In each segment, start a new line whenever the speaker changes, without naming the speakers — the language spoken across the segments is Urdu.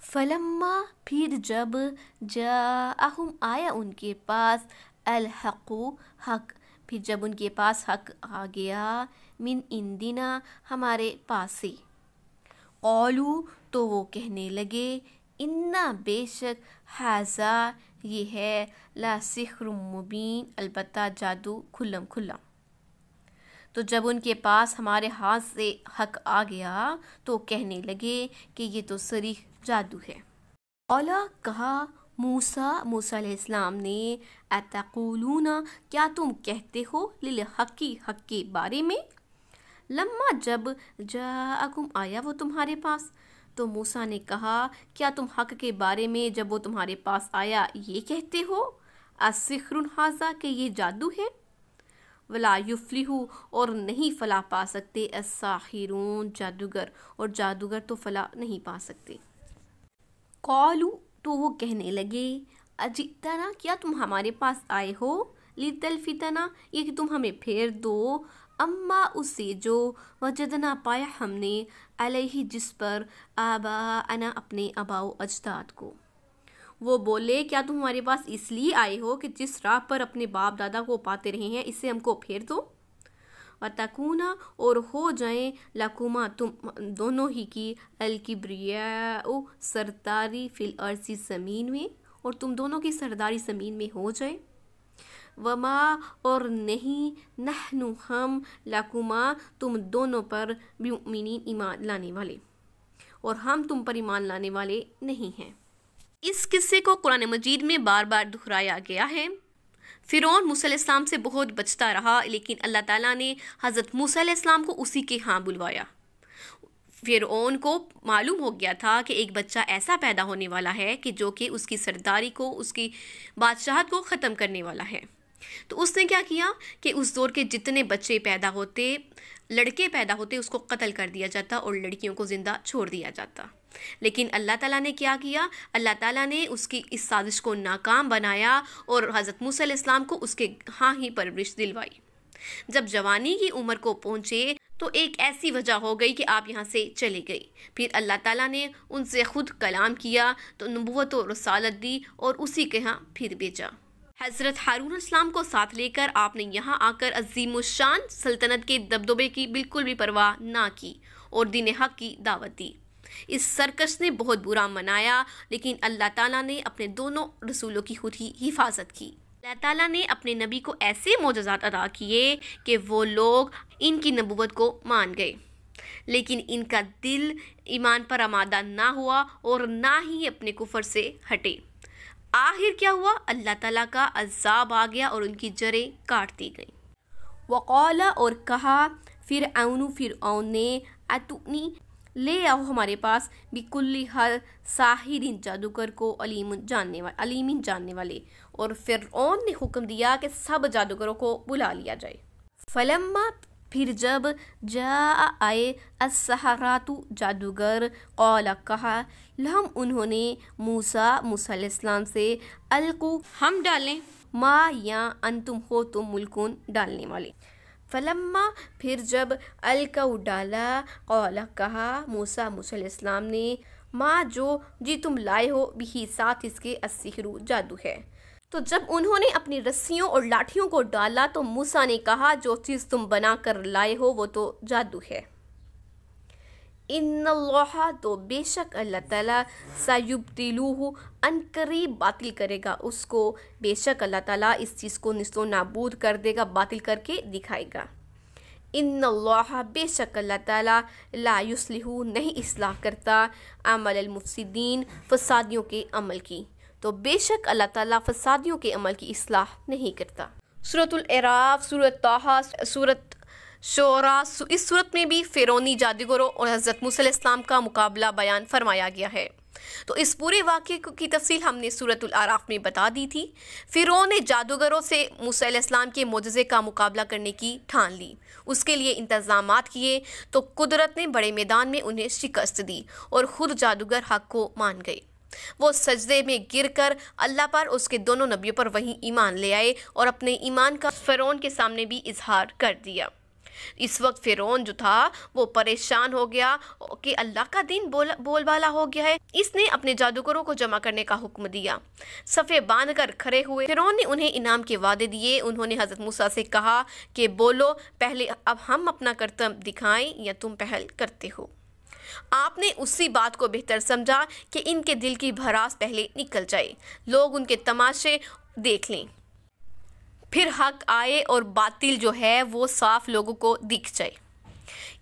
فلما پھر جب جاءہم آیا ان کے پاس الحق حق، پھر جب ان کے پاس حق آ گیا من عندنا ہمارے پاس سے، قالو تو وہ کہنے لگے انا بے شک ھذا یہ ہے لا سحر مبین البتہ جادو کھلم کھلا۔ تو جب ان کے پاس ہمارے ہاتھ سے حق آ گیا تو کہنے لگے کہ یہ تو صریح جادو ہے۔ اولا کہا موسیٰ علیہ السلام نے اتقولون کیا تم کہتے ہو للحق حق کے بارے میں، لما جب جاءکم آیا وہ تمہارے پاس، تو موسیٰ نے کہا کیا تم حق کے بارے میں جب وہ تمہارے پاس آیا یہ کہتے ہو السحر ھذا کہ یہ جادو ہے، ولا یفلح اور نہیں فلاح پا سکتے الساحرون جادوگر، اور جادوگر تو فلاح نہیں پا سکتے۔ قالو تو وہ کہنے لگے اجئتنا کیا تم ہمارے پاس آئے ہو لتلفتنا یہ کہ تم ہمیں پھیر دو اما اس سے جو وجدنا پایا ہم نے علیہ جس پر آباءنا اپنے آباء و اجداد کو۔ وہ بولے کیا تم ہمارے پاس اس لیے آئے ہو کہ جس راہ پر اپنے باپ دادا کو پاتے رہے ہیں اسے ہم کو پھیر دو، وَتَكُونَ اور ہو جائیں لَكُمَا تم دونوں ہی کی الْكِبْرِيَاءُ سرداری فی الارض زمین میں، اور تم دونوں کی سرداری زمین میں ہو جائے، وما اور نہیں نحن ہم لَكُمَا تم دونوں پر بِمُؤْمِنِينَ ایمان لانے والے، اور ہم تم پر ایمان لانے والے نہیں ہیں۔ اس قصے کو قرآن مجید میں بار بار دہرایا گیا ہے۔ فرعون موسیٰ علیہ السلام سے بہت بچتا رہا، لیکن اللہ تعالیٰ نے حضرت موسیٰ علیہ السلام کو اسی کے ہاں بلوایا۔ فرعون کو معلوم ہو گیا تھا کہ ایک بچہ ایسا پیدا ہونے والا ہے کہ جو کہ اس کی سرداری کو، اس کی بادشاہت کو ختم کرنے والا ہے۔ تو اس نے کیا کیا کہ اس دور کے جتنے بچے پیدا ہوتے، لڑکے پیدا ہوتے، اس کو قتل کر دیا جاتا اور لڑکیوں کو زندہ چھوڑ دیا جاتا۔ لیکن اللہ تعالیٰ نے کیا کیا، اللہ تعالیٰ نے اس کی اس سازش کو ناکام بنایا اور حضرت موسیٰ علیہ السلام کو اس کے ہاں ہی پرورش دلوائی۔ جب جوانی کی عمر کو پہنچے تو ایک ایسی وجہ ہو گئی کہ آپ یہاں سے چلے گئے، پھر اللہ تعالیٰ نے ان سے خود کلام کیا تو نبوت و رسالت دی اور اسی کے ہاں پھر بھیجا۔ حضرت ہارون علیہ السلام کو ساتھ لے کر آپ نے یہاں آ کر عظیم الشان سلطنت کے دبدبے کی بالکل بھی پرواہ نہ کی اور دین حق کی دعوت دی۔ اس سرکش نے بہت برا منایا، لیکن اللہ تعالیٰ نے اپنے دونوں رسولوں کی خود ہی حفاظت کی۔ اللہ تعالیٰ نے اپنے نبی کو ایسے معجزات عطا کیے کہ وہ لوگ ان کی نبوت کو مان گئے، لیکن ان کا دل ایمان پر آمادہ نہ ہوا اور نہ ہی اپنے کفر سے ہٹے۔ آخر کیا ہوا، اللہ تعالیٰ کا عذاب آ گیا اور ان کی جڑیں کاٹ دی گئیں۔ وقال اور کہا فرعون نے اتونی لے آؤ ہمارے پاس بکل ہر ساحر جادوگر کو علیم جاننے والے، اور فرعون نے حکم دیا کہ سب جادوگروں کو بلا لیا جائے۔ فلما پھر جب جاء آئے السحرات جادوگر، قال کہا لہم انہوں نے موسیٰ علیہ السلام سے القوا ہم ڈالیں، ما یا انتم ہو تم ملکون ڈالنے والے۔ فلما پھر جب القوا ڈالا، قال کہا موسیٰ علیہ السلام نے ما جو جی تم لائے ہو بھی ساتھ اس کے السحر جادو ہے۔ تو جب انہوں نے اپنی رسیوں اور لاٹھیوں کو ڈالا تو موسیٰ نے کہا جو چیز تم بنا کر لائے ہو وہ تو جادو ہے۔ ان اللہ تو بے شک اللہ تعالیٰ سیبطلہ ان قریب باطل کرے گا اس کو، بے شک اللہ تعالیٰ اس چیز کو نیست و نابود کر دے گا، باطل کر کے دکھائے گا۔ ان اللہ بے شک اللہ تعالیٰ لا یصلح نہیں اصلاح کرتا عمل المفسدین فسادیوں کے عمل کی، تو بے شک اللہ تعالیٰ فسادیوں کے عمل کی اصلاح نہیں کرتا۔ سورۃ الاعراف، سورۃ طٰہٰ، سورۃ شعراء، اس صورت میں بھی فرعونی جادوگروں اور حضرت موسیٰ علیہ السلام کا مقابلہ بیان فرمایا گیا ہے۔ تو اس پورے واقعے کی تفصیل ہم نے سورۃ الاعراف میں بتا دی تھی۔ فرعون نے جادوگروں سے موسیٰ علیہ السلام کے معجزے کا مقابلہ کرنے کی ٹھان لی، اس کے لیے انتظامات کیے، تو قدرت نے بڑے میدان میں انہیں شکست دی اور خود جادوگر حق کو مان گئے۔ وہ سجدے میں گر کر اللہ پر، اس کے دونوں نبیوں پر وہیں ایمان لے آئے اور اپنے ایمان کا فرعون کے سامنے بھی اظہار کر دیا۔ اس وقت فرعون جو تھا وہ پریشان ہو گیا کہ اللہ کا دین بول بالا ہو گیا ہے۔ اس نے اپنے جادوگروں کو جمع کرنے کا حکم دیا، صفے باندھ کر کھڑے ہوئے۔ فرعون نے انہیں انعام کے وعدے دیے۔ انہوں نے حضرت موسیٰ سے کہا کہ بولو پہلے، اب ہم اپنا کرتب دکھائیں یا تم پہل کرتے ہو؟ آپ نے اسی بات کو بہتر سمجھا کہ ان کے دل کی بھڑاس پہلے نکل جائے، لوگ ان کے تماشے دیکھ لیں، پھر حق آئے اور باطل جو ہے وہ صاف لوگوں کو دکھ جائے۔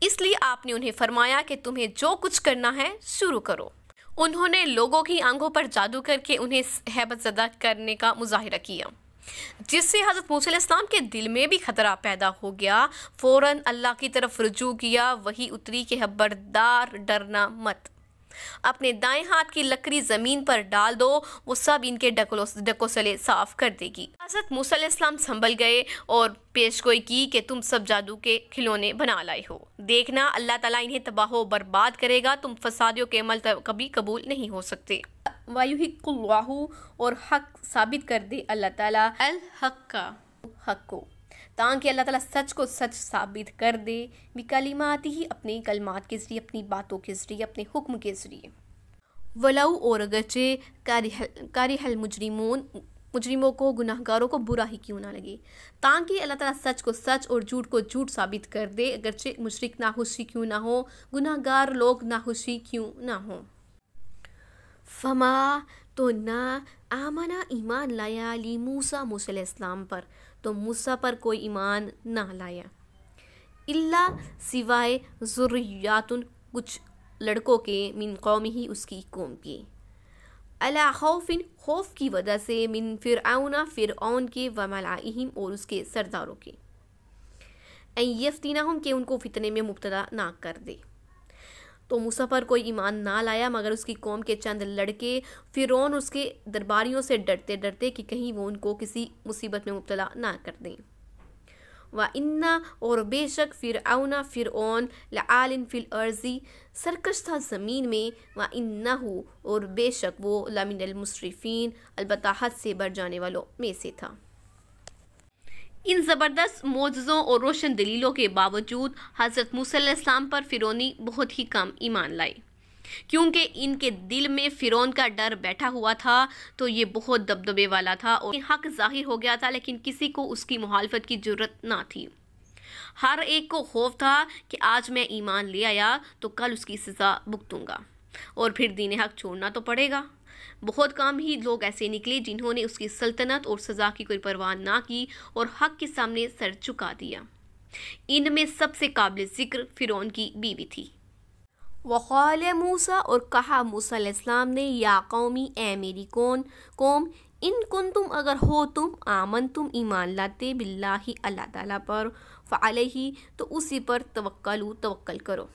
اس لیے آپ نے انہیں فرمایا کہ تمہیں جو کچھ کرنا ہے شروع کرو۔ انہوں نے لوگوں کی آنکھوں پر جادو کر کے انہیں ہیبت زدہ کرنے کا مظاہرہ کیا، جس سے حضرت موسیٰ علیہ السلام کے دل میں بھی خطرہ پیدا ہو گیا۔ فوراً اللہ کی طرف رجوع کیا، وہی اتری کہ خبردار، ڈرنا مت، اپنے دائیں ہاتھ کی لکڑی زمین پر ڈال دو، وہ سب ان کے ڈکوسلے صاف کر دے گی۔ حضرت موسیٰ علیہ السلام سنبھل گئے اور پیش گوئی کی کہ تم سب جادو کے کھلونے بنا لائے ہو، دیکھنا اللہ تعالیٰ انہیں تباہ و برباد کرے گا، تم فسادیوں کے عمل کبھی قبول نہیں ہو سکتے۔ وَيُحِقُّ اللَّهُ، اور حق ثابت کر دے اللہ تعالیٰ، الحق کا حق کو، تاکہ اللہ تعالیٰ سچ کو سچ ثابت کر دے، بکلمات ہی، اپنے کلمات کے ذریعے، اپنی باتوں کے ذریعے، اپنے حکم کے ذریعے۔ ولو، اور اگرچہ کارہ المجرمون، مجرموں کو، گناہ گاروں کو برا ہی کیوں نہ لگے، تاکہ اللہ تعالیٰ سچ کو سچ اور جھوٹ کو جھوٹ ثابت کر دے، اگرچہ مشرک ناخوشی کیوں نہ ہو، گناہ گار لوگ ناخوشی کیوں نہ ہوں۔ فما، تو نہ، آمنا، ایمان لایا، لی موسیٰ، موسیٰ علیہ السلام پر، تو موسیٰ پر کوئی ایمان نہ لایا، اللہ، سوائے ذریات، کچھ لڑکوں کے، من قوم ہی، اس کی قوم کے، علی خوف، خوف کی وجہ سے، من فرعون، فرعون کے، وملائہم، اور اس کے سرداروں کے، ان یفتنہم، کہ ان کو فتنے میں مبتلا نہ کر دے۔ تو موسیٰ پر کوئی ایمان نہ لایا مگر اس کی قوم کے چند لڑکے، فرعون اس کے درباریوں سے ڈرتے ڈرتے کہ کہیں وہ ان کو کسی مصیبت میں مبتلا نہ کر دیں۔ وَإِنَّ، اور بے شک، فرعون، فرعون، لَعَالٍ فِي الْأَرْضِ، سرکش تھا زمین میں، وَإِنَّهُ، اور بے شک وہ، لَمِنَ الْمُسْرِفِينَ، البتہ حد سے بڑھ جانے والوں میں سے تھا۔ ان زبردست معجزوں اور روشن دلیلوں کے باوجود حضرت موسیٰ علیہ السلام پر فرعونی بہت ہی کم ایمان لائے، کیونکہ ان کے دل میں فرعون کا ڈر بیٹھا ہوا تھا، تو یہ بہت دبدبے والا تھا اور حق ظاہر ہو گیا تھا، لیکن کسی کو اس کی مخالفت کی جرت نہ تھی۔ ہر ایک کو خوف تھا کہ آج میں ایمان لے آیا تو کل اس کی سزا بھگتوں گا اور پھر دین حق چھوڑنا تو پڑے گا۔ بہت کم ہی لوگ ایسے نکلے جنہوں نے اس کی سلطنت اور سزا کی کوئی پرواہ نہ کی اور حق کے سامنے سر چکا دیا۔ ان میں سب سے قابل ذکر فرعون کی بیوی تھی۔ وقال موسیٰ، اور کہا موسیٰ علیہ السلام نے، یا قومی، اے میری قوم، ان کنتم، اگر ہو تم، آمنتم، ایمان لاتے، باللہ، اللہ تعالیٰ پر، فعلیہ، تو اسی پر، توکلوا، توکل کرو،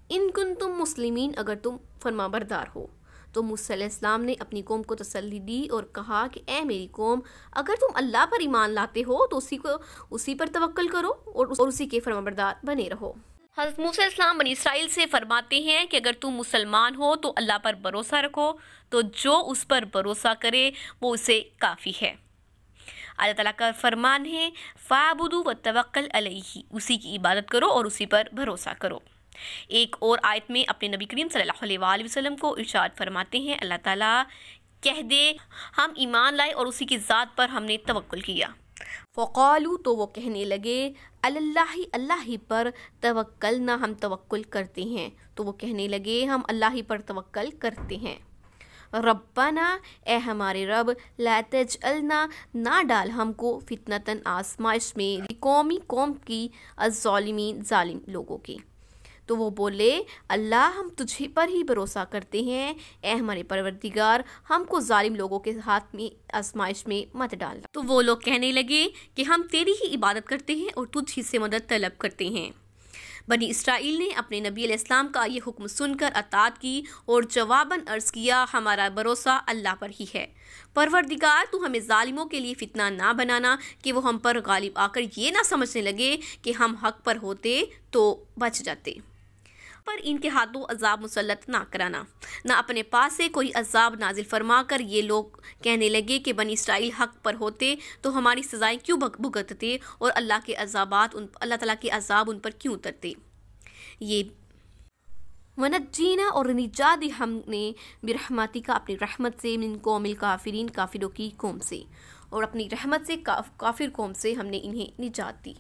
ان کنتم مسلمین، اگر تم فرما بردار ہو۔ تو موسیٰ علیہ السلام نے اپنی قوم کو تسلی دی اور کہا کہ اے میری قوم، اگر تم اللہ پر ایمان لاتے ہو تو اسی پر توکل کرو اور اسی کے فرما بردار بنے رہو۔ حضرت موسیٰ علیہ السلام بنی اسرائیل سے فرماتے ہیں کہ اگر تم مسلمان ہو تو اللہ پر بھروسہ رکھو، تو جو اس پر بھروسہ کرے وہ اسے کافی ہے۔ اللہ تعالیٰ کا فرمان ہے، فَاعْبُدُوا وَتَوَكَّلْ عَلَيْهِ، اسی کی عبادت کرو اور اسی پر بھروسہ کرو۔ ایک اور آیت میں اپنے نبی کریم صلی اللہ علیہ وآلہ وسلم کو ارشاد فرماتے ہیں، اللہ تعالیٰ کہہ دے ہم ایمان لائے اور اسی کی ذات پر ہم نے توکل کیا۔ فقالوا، تو وہ کہنے لگے، اللہ، اللہ ہی پر، توکلنا، ہم توکل کرتے ہیں، تو وہ کہنے لگے ہم اللہ ہی پر توکل کرتے ہیں۔ ربنا، اے ہمارے رب، لا تجعلنا، نہ ڈال ہم کو، فتنتاً، آزمائش میں، قوم کی، الظالمین، ظالم لوگوں کی۔ تو وہ بولے، اللہ ہم تجھے پر ہی بھروسہ کرتے ہیں، اے ہمارے پروردگار، ہم کو ظالم لوگوں کے ہاتھ میں، آزمائش میں مت ڈالنا۔ تو وہ لوگ کہنے لگے کہ ہم تیری ہی عبادت کرتے ہیں اور تجھ ہی سے مدد طلب کرتے ہیں۔ بنی اسرائیل نے اپنے نبی علیہ السلام کا یہ حکم سن کر اطاعت کی اور جواباً عرض کیا، ہمارا بھروسہ اللہ پر ہی ہے، پروردگار تو ہمیں ظالموں کے لیے فتنہ نہ بنانا کہ وہ ہم پر غالب آ کر یہ نہ سمجھنے لگے کہ ہم حق پر ہوتے تو بچ جاتے۔ پر ان کے ہاتھوں عذاب مسلط نہ کرانا، نہ اپنے پاس سے کوئی عذاب نازل فرما کر یہ لوگ کہنے لگے کہ بنی اسرائیل حق پر ہوتے تو ہماری سزائیں کیوں بھگتتے اور اللہ تعالیٰ کے عذاب ان پر کیوں اترتے۔ یہ ونجینا اور نجات دی ہم نے برحمتی کا اپنی رحمت سے من قوم الکافرین کافروں کی قوم سے، اور اپنی رحمت سے کافر قوم سے ہم نے انہیں نجات دی۔